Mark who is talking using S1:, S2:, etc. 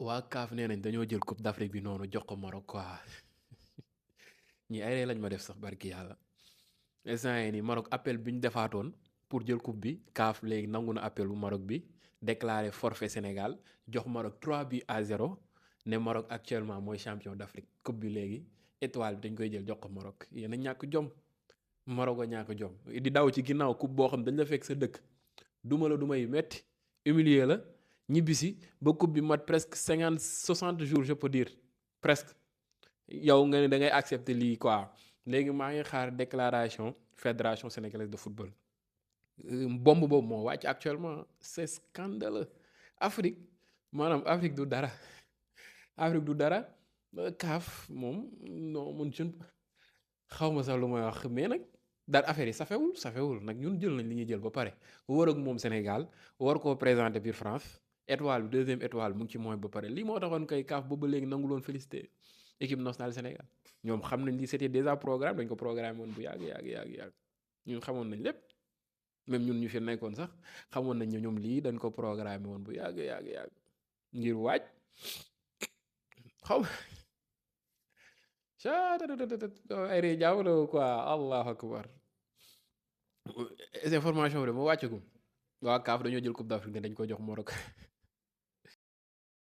S1: waa CAF nee nañ dañoo jël coupe d'Afrique bi noonu jox ko Maroc quoi ñi ay ree lañ ma def sax barki yàlla instant yii nii Maroc appel bi ñu defaatoon pour jël coupe bi CAF léegi nangu na appel bu Maroc bi déclaré forfait Sénégal jox Maroc 3-0 ne Maroc actuellement mooy champion d'Afrique coupe bi léegi étoile bi dañ koy jël jox ko Maroc yéen a ñàkk jom Maroc a ñàkk jom di daw ci ginnaaw coupe boo xam dañ la fekk sa dëkk duma la duma yu metti humilier la ñibbisi ba coupe bi mat presque 50 60 jours je peux dire presque yow nga ne da ngay accepter lii quoi léegi maa ngi xaar déclaration fédération sénégalaise de football bombe boobu moo wàcc actuellement c'est scandaleux Afrique maanaam Afrique du dara Afrique du dara CAF moom non mun jën xaw ma sax lu may wax mais nag daal affaire yi safewul nag ñun jël nañ li ñuy jël ba pare war ak moom Sénégal war koo présenter biir France étoile bi deuxième étoile mu ngi ci mooy ba pare lii moo taxoon kay CAF boobu ba léegi nangu loon félicité équipe nationale Sénégal ñoom xam nañ li c'était déjà programme dañ ko programme woon bu yàgg ñun xamoon nañ lépp même ñun ñu fi nekkoon sax xamoon nañ ne ñoom lii dañ ko programme woon bu yàgg ngir waaj xaw ay ree jaaw la quoi allahu akbar information bi de moo wàccagum waa CAF dañoo jël coupe d'Afrique ne dañ ko jox Maroc